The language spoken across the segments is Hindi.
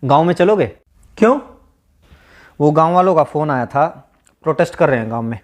गांव में चलोगे? क्यों? वो गांव वालों का फोन आया था, प्रोटेस्ट कर रहे हैं गांव में।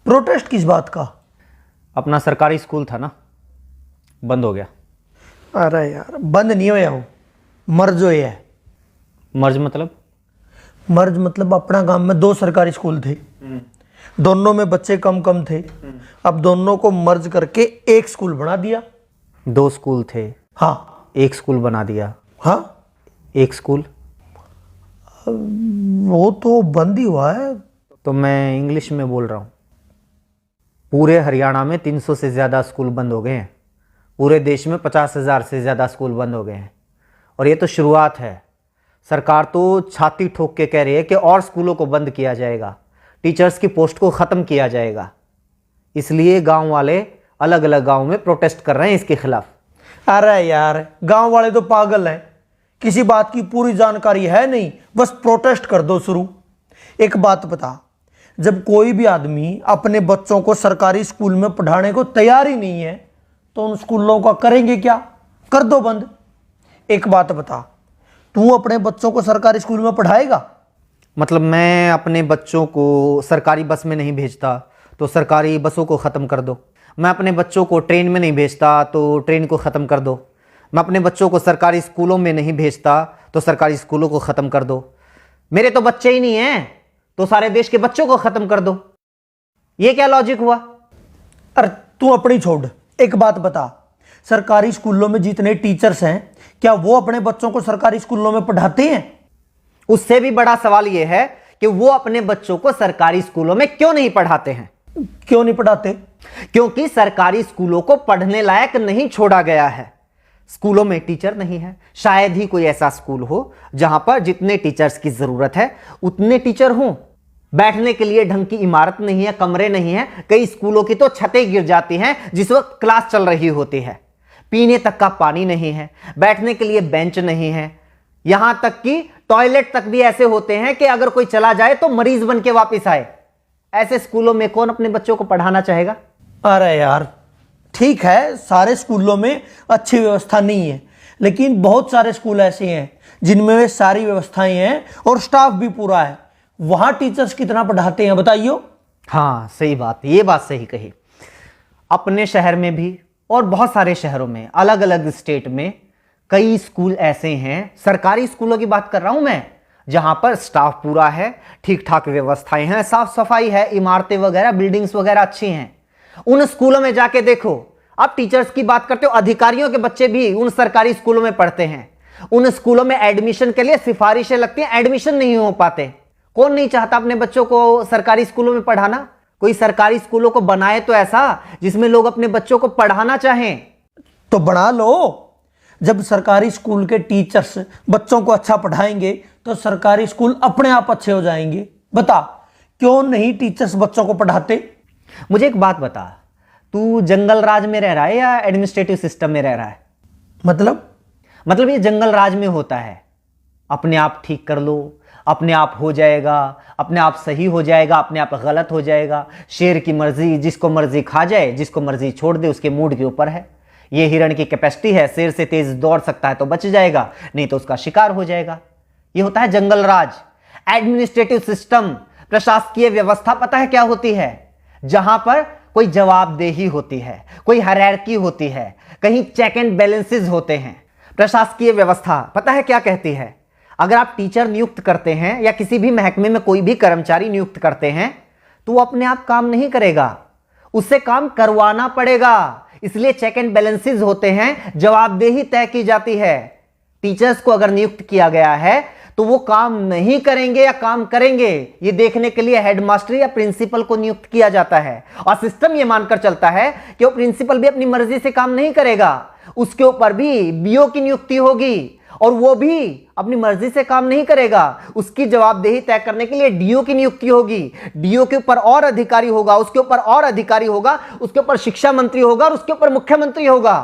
प्रोटेस्ट किस बात का? अपना सरकारी स्कूल था ना, बंद हो गया। अरे यार, बंद नहीं होया हो, मर्ज होया है। मर्ज मतलब? मर्ज मतलब अपना गांव में 2 सरकारी स्कूल थे, दोनों में बच्चे कम कम थे। अब दोनों को मर्ज करके एक स्कूल बना दिया। 2 स्कूल थे, हाँ। एक स्कूल बना दिया। हाँ, एक स्कूल वो तो बंद ही हुआ है। तो मैं इंग्लिश में बोल रहा हूँ। पूरे हरियाणा में 300 से ज़्यादा स्कूल बंद हो गए हैं। पूरे देश में 50,000 से ज़्यादा स्कूल बंद हो गए हैं। और ये तो शुरुआत है। सरकार तो छाती ठोक के कह रही है कि और स्कूलों को बंद किया जाएगा, टीचर्स की पोस्ट को ख़त्म किया जाएगा। इसलिए गांव वाले अलग अलग गांव में प्रोटेस्ट कर रहे हैं इसके खिलाफ। अरे यार, गांव वाले तो पागल हैं, किसी बात की पूरी जानकारी है नहीं, बस प्रोटेस्ट कर दो शुरू। एक बात बता, जब कोई भी आदमी अपने बच्चों को सरकारी स्कूल में पढ़ाने को तैयार ही नहीं है तो उन स्कूलों का करेंगे क्या? कर दो बंद। एक बात बता, तू अपने बच्चों को सरकारी स्कूल में पढ़ाएगा? मतलब मैं अपने बच्चों को सरकारी बस में नहीं भेजता तो सरकारी बसों को ख़त्म कर दो। मैं अपने बच्चों को ट्रेन में नहीं भेजता तो ट्रेन को ख़त्म कर दो। मैं अपने बच्चों को सरकारी स्कूलों में नहीं भेजता तो सरकारी स्कूलों को ख़त्म कर दो। मेरे तो बच्चे ही नहीं हैं तो सारे देश के बच्चों को ख़त्म कर दो। ये क्या लॉजिक हुआ? अरे तू अपनी छोड़, एक बात बता, सरकारी स्कूलों में जितने टीचर्स हैं क्या वो अपने बच्चों को सरकारी स्कूलों में पढ़ाते हैं? उससे भी बड़ा सवाल यह है कि वो अपने बच्चों को सरकारी स्कूलों में क्यों नहीं पढ़ाते हैं? क्यों नहीं पढ़ाते? क्योंकि सरकारी स्कूलों को पढ़ने लायक नहीं छोड़ा गया है। स्कूलों में टीचर नहीं है। शायद ही कोई ऐसा स्कूल हो जहां पर जितने टीचर्स की जरूरत है उतने टीचर हों। बैठने के लिए ढंग की इमारत नहीं है, कमरे नहीं है। कई स्कूलों की तो छतें गिर जाती हैं जिस वक्त क्लास चल रही होती है। पीने तक का पानी नहीं है, बैठने के लिए बेंच नहीं है। यहां तक कि टॉयलेट तक भी ऐसे होते हैं कि अगर कोई चला जाए तो मरीज बन के वापिस आए। ऐसे स्कूलों में कौन अपने बच्चों को पढ़ाना चाहेगा? अरे यार ठीक है, सारे स्कूलों में अच्छी व्यवस्था नहीं है, लेकिन बहुत सारे स्कूल ऐसे हैं जिनमें वे सारी व्यवस्थाएं हैं और स्टाफ भी पूरा है। वहां टीचर्स कितना पढ़ाते हैं बताइयो? हाँ सही बात, ये बात सही कही। अपने शहर में भी और बहुत सारे शहरों में, अलग अलग स्टेट में कई स्कूल ऐसे हैं, सरकारी स्कूलों की बात कर रहा हूं मैं, जहां पर स्टाफ पूरा है, ठीक ठाक व्यवस्थाएं हैं, साफ सफाई है, इमारतें वगैरह, बिल्डिंग्स वगैरह अच्छी हैं। उन स्कूलों में जाके देखो। आप टीचर्स की बात करते हो, अधिकारियों के बच्चे भी उन सरकारी स्कूलों में पढ़ते हैं। उन स्कूलों में एडमिशन के लिए सिफारिशें लगती हैं, एडमिशन नहीं हो पाते। कौन नहीं चाहता अपने बच्चों को सरकारी स्कूलों में पढ़ाना? कोई सरकारी स्कूलों को बनाए तो ऐसा जिसमें लोग अपने बच्चों को पढ़ाना चाहें। तो बना लो। जब सरकारी स्कूल के टीचर्स बच्चों को अच्छा पढ़ाएंगे तो सरकारी स्कूल अपने आप अच्छे हो जाएंगे। बता, क्यों नहीं टीचर्स बच्चों को पढ़ाते? मुझे एक बात बता, तू जंगल राज में रह रहा है या एडमिनिस्ट्रेटिव सिस्टम में रह रहा है? मतलब ये जंगल राज में होता है, अपने आप ठीक कर लो, अपने आप हो जाएगा, अपने आप सही हो जाएगा, अपने आप गलत हो जाएगा। शेर की मर्जी, जिसको मर्जी खा जाए, जिसको मर्जी छोड़ दे, उसके मूड के ऊपर है। ये हिरण की कैपेसिटी है, शेर से तेज दौड़ सकता है तो बच जाएगा, नहीं तो उसका शिकार हो जाएगा। ये होता है जंगल राज। एडमिनिस्ट्रेटिव सिस्टम, प्रशासकीय व्यवस्था पता है क्या होती है? जहां पर कोई जवाबदेही होती है, कोई हायरार्की होती है, कहीं चेक एंड बैलेंसेस होते हैं। प्रशासकीय व्यवस्था पता है क्या कहती है? अगर आप टीचर नियुक्त करते हैं या किसी भी महकमे में कोई भी कर्मचारी नियुक्त करते हैं तो वो अपने आप काम नहीं करेगा, उससे काम करवाना पड़ेगा। इसलिए चेक एंड बैलेंसेस होते हैं, जवाबदेही तय की जाती है। टीचर्स को अगर नियुक्त किया गया है तो वो काम नहीं करेंगे या काम करेंगे, ये देखने के लिए हेडमास्टर या प्रिंसिपल को नियुक्त किया जाता है। और सिस्टम ये मानकर चलता है कि वो प्रिंसिपल भी अपनी मर्जी से काम नहीं करेगा, उसके ऊपर भी बीओ की नियुक्ति होगी और वो भी अपनी मर्जी से काम नहीं करेगा। उसकी जवाबदेही तय करने के लिए डीओ की नियुक्ति होगी। डीओ के ऊपर और अधिकारी होगा, उसके ऊपर और अधिकारी होगा, उसके ऊपर शिक्षा मंत्री होगा और उसके ऊपर मुख्यमंत्री होगा।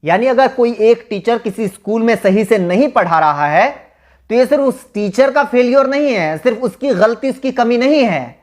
यानी अगर कोई एक टीचर किसी स्कूल में सही से नहीं पढ़ा रहा है तो ये सिर्फ उस टीचर का फेलियर नहीं है, सिर्फ उसकी गलती, उसकी कमी नहीं है,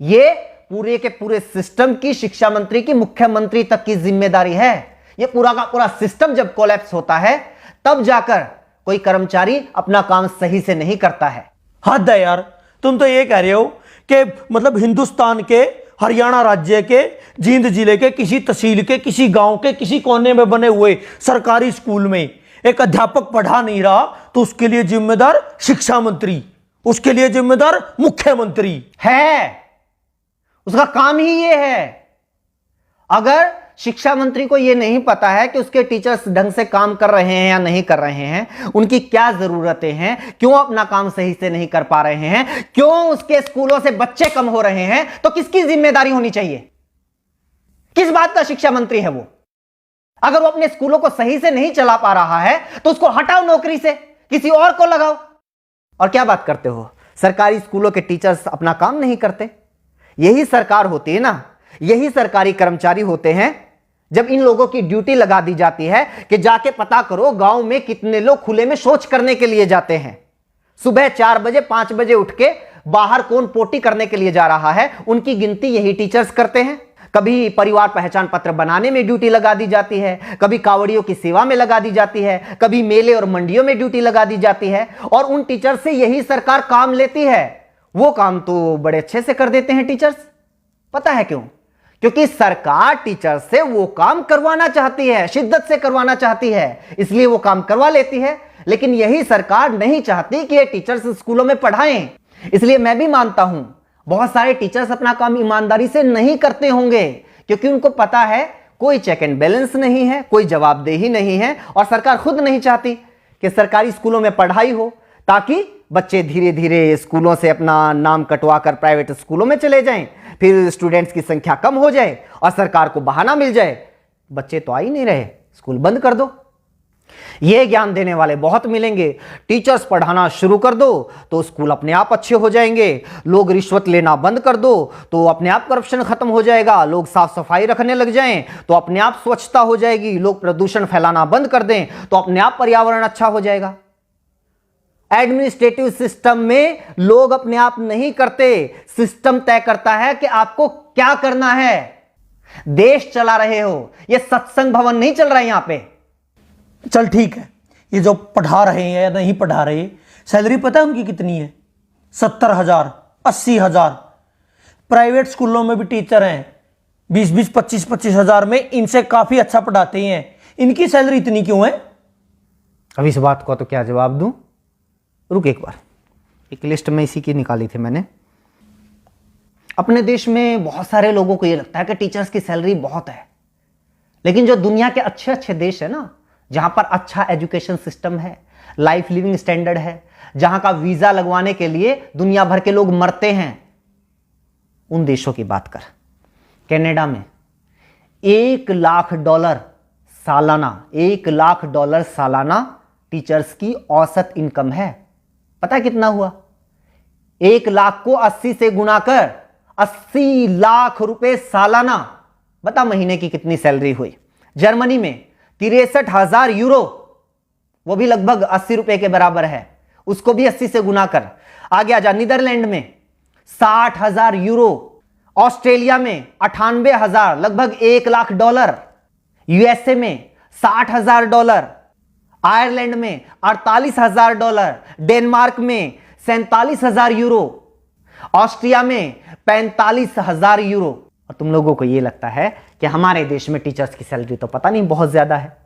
ये पूरे के पूरे सिस्टम की, शिक्षा मंत्री की, मुख्यमंत्री तक की जिम्मेदारी है। ये पूरा का पूरा सिस्टम जब कोलैप्स होता है तब जाकर कोई कर्मचारी अपना काम सही से नहीं करता है। हद है यार, तुम तो ये कह रहे हो कि मतलब हिंदुस्तान के हरियाणा राज्य के जींद जिले के किसी तहसील के किसी गांव के किसी कोने में बने हुए सरकारी स्कूल में एक अध्यापक पढ़ा नहीं रहा तो उसके लिए जिम्मेदार शिक्षा मंत्री, उसके लिए जिम्मेदार मुख्यमंत्री है। उसका काम ही ये है। अगर शिक्षा मंत्री को यह नहीं पता है कि उसके टीचर्स ढंग से काम कर रहे हैं या नहीं कर रहे हैं, उनकी क्या जरूरतें हैं, क्यों अपना काम सही से नहीं कर पा रहे हैं, क्यों उसके स्कूलों से बच्चे कम हो रहे हैं, तो किसकी जिम्मेदारी होनी चाहिए? किस बात का शिक्षा मंत्री है वो? अगर वो अपने स्कूलों को सही से नहीं चला पा रहा है तो उसको हटाओ नौकरी से, किसी और को लगाओ। और क्या बात करते हो, सरकारी स्कूलों के टीचर्स अपना काम नहीं करते? यही सरकार होती है ना, यही सरकारी कर्मचारी होते हैं जब इन लोगों की ड्यूटी लगा दी जाती है कि जाके पता करो गांव में कितने लोग खुले में शौच करने के लिए जाते हैं। सुबह 4 बजे 5 बजे उठ के बाहर कौन पोटी करने के लिए जा रहा है, उनकी गिनती यही टीचर्स करते हैं। कभी परिवार पहचान पत्र बनाने में ड्यूटी लगा दी जाती है, कभी कावड़ियों की सेवा में लगा दी जाती है, कभी मेले और मंडियों में ड्यूटी लगा दी जाती है, और उन टीचर से यही सरकार काम लेती है। वो काम तो बड़े अच्छे से कर देते हैं टीचर्स। पता है क्यों? क्योंकि सरकार टीचर से वो काम करवाना चाहती है, शिद्दत से करवाना चाहती है, इसलिए वो काम करवा लेती है। लेकिन यही सरकार नहीं चाहती कि ये टीचर्स स्कूलों में पढ़ाएं। इसलिए मैं भी मानता हूं बहुत सारे टीचर्स अपना काम ईमानदारी से नहीं करते होंगे, क्योंकि उनको पता है कोई चेक एंड बैलेंस नहीं है, कोई जवाबदेही नहीं है, और सरकार खुद नहीं चाहती कि सरकारी स्कूलों में पढ़ाई हो, ताकि बच्चे धीरे धीरे स्कूलों से अपना नाम कटवा कर प्राइवेट स्कूलों में चले जाएं, फिर स्टूडेंट्स की संख्या कम हो जाए और सरकार को बहाना मिल जाए, बच्चे तो आ ही नहीं रहे, स्कूल बंद कर दो। ये ज्ञान देने वाले बहुत मिलेंगे। टीचर्स पढ़ाना शुरू कर दो तो स्कूल अपने आप अच्छे हो जाएंगे। लोग रिश्वत लेना बंद कर दो तो अपने आप करप्शन खत्म हो जाएगा। लोग साफ सफाई रखने लग जाएं तो अपने आप स्वच्छता हो जाएगी। लोग प्रदूषण फैलाना बंद कर दें तो अपने आप पर्यावरण अच्छा हो जाएगा। एडमिनिस्ट्रेटिव सिस्टम में लोग अपने आप नहीं करते, सिस्टम तय करता है कि आपको क्या करना है। देश चला रहे हो, यह सत्संग भवन नहीं चल रहा है यहां पे। चल ठीक है, ये जो पढ़ा रहे हैं या नहीं पढ़ा रहे, सैलरी पता है उनकी कितनी है? 70,000, 80,000। प्राइवेट स्कूलों में भी टीचर हैं 20-20, 25-25 हजार में, इनसे काफी अच्छा पढ़ाते हैं, इनकी सैलरी इतनी क्यों है? अब इस बात को तो क्या जवाब दूं? रुक एक बार, एक लिस्ट में इसी की निकाली थी मैंने। अपने देश में बहुत सारे लोगों को यह लगता है कि टीचर्स की सैलरी बहुत है, लेकिन जो दुनिया के अच्छे अच्छे देश है ना, जहां पर अच्छा एजुकेशन सिस्टम है, लाइफ लिविंग स्टैंडर्ड है, जहां का वीजा लगवाने के लिए दुनिया भर के लोग मरते हैं, उन देशों की बात कर। कनाडा में $1,00,000 सालाना, $1,00,000 सालाना टीचर्स की औसत इनकम है। पता है कितना हुआ? 1 लाख को 80 से गुणा कर 80 लाख रुपए सालाना। बता महीने की कितनी सैलरी हुई? जर्मनी में 63,000 यूरो, वो भी लगभग 80 रुपए के बराबर है, उसको भी 80 से गुना कर। आगे आजा, नीदरलैंड में 60,000 यूरो, ऑस्ट्रेलिया में 98,000, लगभग $1,00,000, यूएसए में $60,000, आयरलैंड में $48,000, डेनमार्क में 47,000 यूरो, ऑस्ट्रिया में 45,000 यूरो। और तुम लोगों को यह लगता है कि हमारे देश में टीचर्स की सैलरी तो पता नहीं बहुत ज्यादा है।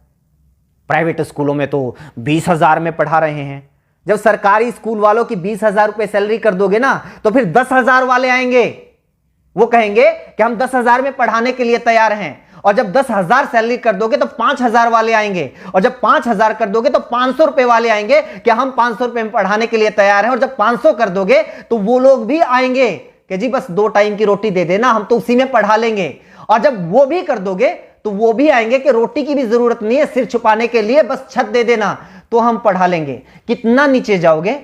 प्राइवेट स्कूलों में तो 20,000 में पढ़ा रहे हैं। जब सरकारी स्कूल वालों की 20,000 रुपए सैलरी कर दोगे ना, तो फिर 10,000 वाले आएंगे, वो कहेंगे कि हम 10,000 में पढ़ाने के लिए तैयार हैं। और जब 10,000 सैलरी कर दोगे तो 5,000 वाले आएंगे, और जब 5,000 कर दोगे तो 500 रुपए वाले आएंगे कि हम 500 रुपए में पढ़ाने के लिए तैयार हैं। और जब 500 कर दोगे तो वो लोग भी आएंगे कि जी बस 2 टाइम की रोटी दे देना, हम तो उसी में पढ़ा लेंगे। और जब वो भी कर दोगे तो वो भी आएंगे कि रोटी की भी जरूरत नहीं है, सिर छुपाने के लिए बस छत दे देना तो हम पढ़ा लेंगे। कितना नीचे जाओगे?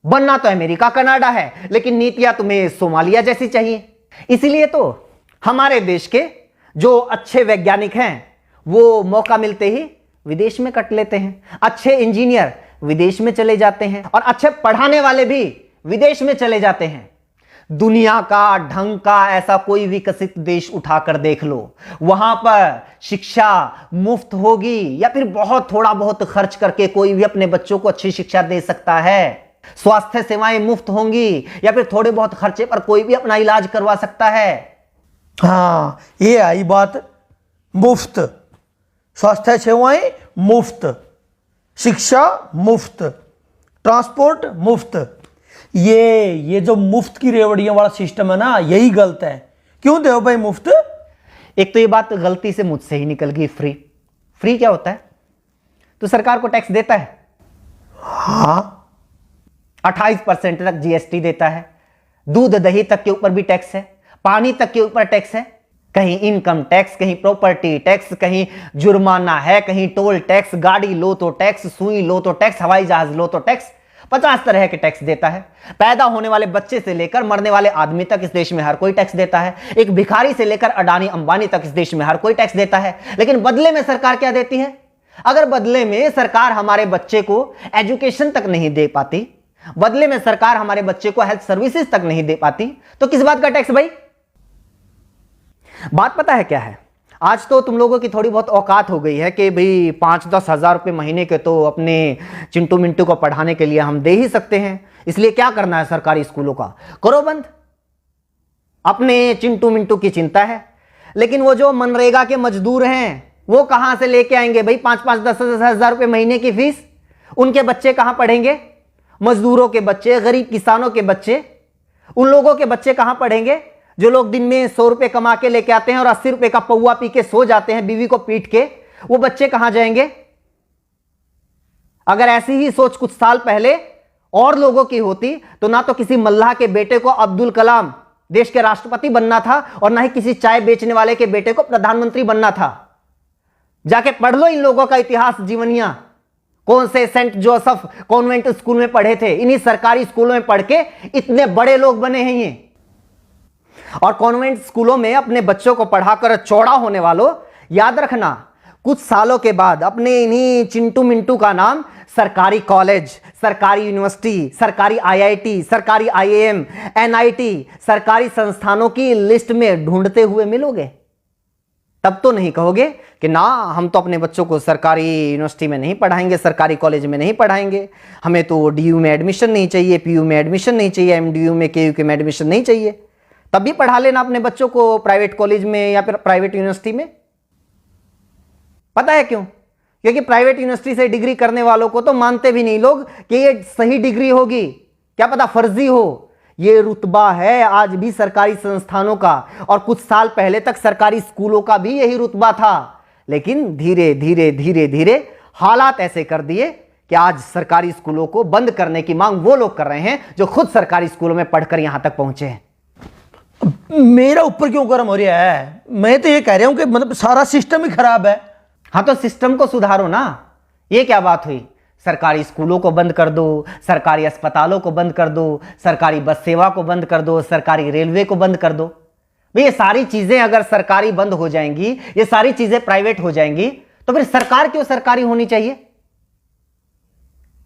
बनना तो अमेरिका कनाडा है, लेकिन नीतियां तुम्हें सोमालिया जैसी चाहिए। इसीलिए तो हमारे देश के जो अच्छे वैज्ञानिक हैं वो मौका मिलते ही विदेश में कट लेते हैं। अच्छे इंजीनियर विदेश में चले जाते हैं और अच्छे पढ़ाने वाले भी विदेश में चले जाते हैं। दुनिया का ढंग का ऐसा कोई विकसित देश उठाकर देख लो, वहां पर शिक्षा मुफ्त होगी या फिर बहुत थोड़ा बहुत खर्च करके कोई भी अपने बच्चों को अच्छी शिक्षा दे सकता है। स्वास्थ्य सेवाएं मुफ्त होंगी या फिर थोड़े बहुत खर्चे पर कोई भी अपना इलाज करवा सकता है। हाँ, ये आई बात, मुफ्त स्वास्थ्य सेवाएं मुफ्त, शिक्षा मुफ्त, ट्रांसपोर्ट मुफ्त। ये जो मुफ्त की रेवड़ियों वाला सिस्टम है ना, यही गलत है। क्यों दे भाई मुफ्त? एक तो ये बात गलती से मुझसे ही निकल गई, फ्री। फ्री क्या होता है? तो सरकार को टैक्स देता है। हाँ, 28% तक जीएसटी देता है, दूध दही तक के ऊपर भी टैक्स है, पानी तक के ऊपर टैक्स है, कहीं इनकम टैक्स, कहीं प्रॉपर्टी टैक्स, कहीं जुर्माना है, कहीं टोल टैक्स, गाड़ी लो तो टैक्स, सुई लो तो टैक्स, हवाई जहाज लो तो टैक्स, 50 तरह के टैक्स देता है। पैदा होने वाले बच्चे से लेकर मरने वाले आदमी तक इस देश में हर कोई टैक्स देता है। एक भिखारी से लेकर अडानी अंबानी तक इस देश में हर कोई टैक्स देता है। लेकिन बदले में सरकार क्या देती है? अगर बदले में सरकार हमारे बच्चे को एजुकेशन तक नहीं दे पाती, बदले में सरकार हमारे बच्चे को हेल्थ सर्विसेज तक नहीं दे पाती, तो किस बात का टैक्स भाई? बात पता है क्या है? आज तो तुम लोगों की थोड़ी बहुत औकात हो गई है कि भाई 5-10 हजार रुपये महीने के तो अपने चिंटू मिंटू को पढ़ाने के लिए हम दे ही सकते हैं, इसलिए क्या करना है सरकारी स्कूलों का, करो बंद। अपने चिंटू मिंटू की चिंता है, लेकिन वो जो मनरेगा के मजदूर हैं वो कहां से लेके आएंगे भाई 5-5-10 हजार रुपये महीने की फीस? उनके बच्चे कहां पढ़ेंगे? मजदूरों के बच्चे, गरीब किसानों के बच्चे, उन लोगों के बच्चे कहां पढ़ेंगे जो लोग दिन में 100 रुपए कमा के लेके आते हैं और 80 रुपए का पौवा पी के सो जाते हैं बीवी को पीट के? वो बच्चे कहां जाएंगे? अगर ऐसी ही सोच कुछ साल पहले और लोगों की होती तो ना तो किसी मल्लाह के बेटे को अब्दुल कलाम देश के राष्ट्रपति बनना था और ना ही किसी चाय बेचने वाले के बेटे को प्रधानमंत्री बनना था। जाके पढ़ लो इन लोगों का इतिहास, जीवनियां। कौन से सेंट जोसेफ कॉन्वेंट स्कूल में पढ़े थे, इन्हीं सरकारी स्कूलों में पढ़ के इतने बड़े लोग बने हैं ये। और कॉन्वेंट स्कूलों में अपने बच्चों को पढ़ाकर चौड़ा होने वालों, याद रखना कुछ सालों के बाद अपने इन्हीं चिंटू मिंटू का नाम सरकारी कॉलेज, सरकारी यूनिवर्सिटी, सरकारी आईआईटी, सरकारी आईएएम, एनआईटी, सरकारी संस्थानों की लिस्ट में ढूंढते हुए मिलोगे। तब तो नहीं कहोगे कि ना हम तो अपने बच्चों को सरकारी यूनिवर्सिटी में नहीं पढ़ाएंगे, सरकारी कॉलेज में नहीं पढ़ाएंगे, हमें तो डीयू में एडमिशन नहीं चाहिए, पीयू में एडमिशन नहीं चाहिए, एमडीयू में केयू में एडमिशन नहीं चाहिए। तब भी पढ़ा लेना अपने बच्चों को प्राइवेट कॉलेज में या फिर प्राइवेट यूनिवर्सिटी में। पता है क्यों? क्योंकि प्राइवेट यूनिवर्सिटी से डिग्री करने वालों को तो मानते भी नहीं लोग कि ये सही डिग्री होगी, क्या पता फर्जी हो। ये रुतबा है आज भी सरकारी संस्थानों का, और कुछ साल पहले तक सरकारी स्कूलों का भी यही रुतबा था। लेकिन धीरे धीरे धीरे धीरे हालात ऐसे कर दिए कि आज सरकारी स्कूलों को बंद करने की मांग वो लोग कर रहे हैं जो खुद सरकारी स्कूलों में पढ़कर यहां तक पहुंचे हैं। मेरा ऊपर क्यों गर्म हो रहा है? मैं तो ये कह रहा हूं कि मतलब सारा सिस्टम ही खराब है। हाँ तो सिस्टम को सुधारो ना। ये क्या बात हुई? सरकारी स्कूलों को बंद कर दो, सरकारी अस्पतालों को बंद कर दो, सरकारी बस सेवा को बंद कर दो, सरकारी रेलवे को बंद कर दो। भाई ये सारी चीजें अगर सरकारी बंद हो जाएंगी, ये सारी चीजें प्राइवेट हो जाएंगी, तो फिर सरकार क्यों सरकारी होनी चाहिए?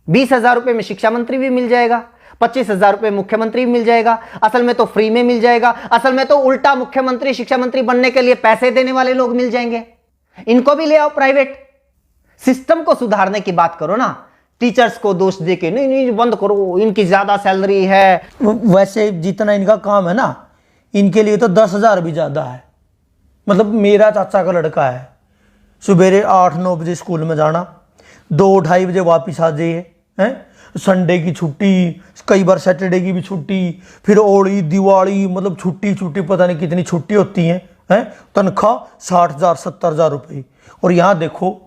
20,000 रुपए में शिक्षा मंत्री भी मिल जाएगा, 25,000 रुपए मुख्यमंत्री भी मिल जाएगा। असल में तो फ्री में मिल जाएगा, असल में तो उल्टा मुख्यमंत्री शिक्षा मंत्री बनने के लिए पैसे देने वाले लोग मिल जाएंगे। इनको भी ले आओ प्राइवेट। सिस्टम को सुधारने की बात करो ना, टीचर्स को दोष देके नहीं नहीं बंद करो, इनकी ज्यादा सैलरी है। वैसे जितना इनका काम है ना, इनके लिए तो 10,000 भी ज्यादा है। मतलब मेरा चाचा का लड़का है, सुबेरे 8-9 बजे स्कूल में जाना, 2-2:30 बजे वापिस आ जाइए, हैं? संडे की छुट्टी, कई बार सैटरडे की भी छुट्टी, फिर होली दिवाली, मतलब छुट्टी पता नहीं कितनी छुट्टी होती हैं, हैं? तनख्वाह 60,000 70,000 रुपये। और यहाँ देखो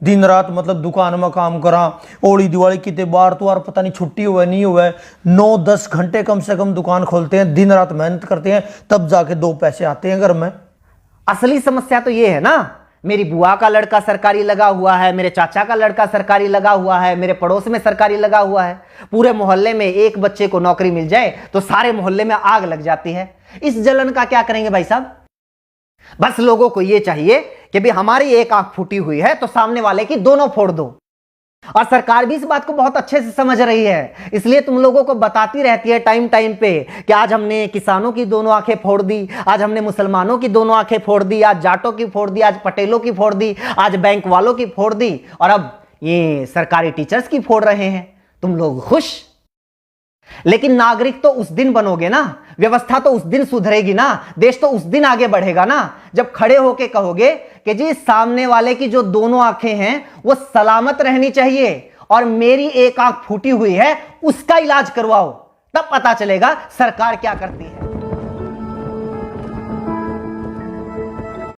दिन रात मतलब दुकान में काम करा, होली दिवाली कितने बार तो पता नहीं छुट्टी हुआ नहीं हुआ, 9-10 घंटे कम से कम दुकान खोलते हैं, दिन रात मेहनत करते हैं, तब जाके 2 पैसे आते हैं घर में। असली समस्या तो ये है ना, मेरी बुआ का लड़का सरकारी लगा हुआ है, मेरे चाचा का लड़का सरकारी लगा हुआ है, मेरे पड़ोस में सरकारी लगा हुआ है। पूरे मोहल्ले में एक बच्चे को नौकरी मिल जाए तो सारे मोहल्ले में आग लग जाती है। इस जलन का क्या करेंगे भाई साहब? बस लोगों को यह चाहिए कि भी हमारी एक आंख फूटी हुई है तो सामने वाले की दोनों फोड़ दो। और सरकार भी इस बात को बहुत अच्छे से समझ रही है, इसलिए तुम लोगों को बताती रहती है टाइम टाइम पे कि आज हमने किसानों की दोनों आंखें फोड़ दी, आज हमने मुसलमानों की दोनों आंखें फोड़ दी, आज जाटों की फोड़ दी, आज पटेलों की फोड़ दी, आज बैंक वालों की फोड़ दी, और अब ये सरकारी टीचर्स की फोड़ रहे हैं। तुम लोग खुश? लेकिन नागरिक तो उस दिन बनोगे ना, व्यवस्था तो उस दिन सुधरेगी ना, देश तो उस दिन आगे बढ़ेगा ना, जब खड़े होके कहोगे कि जी सामने वाले की जो दोनों आंखें हैं वो सलामत रहनी चाहिए और मेरी एक आंख फूटी हुई है उसका इलाज करवाओ। तब पता चलेगा सरकार क्या करती है।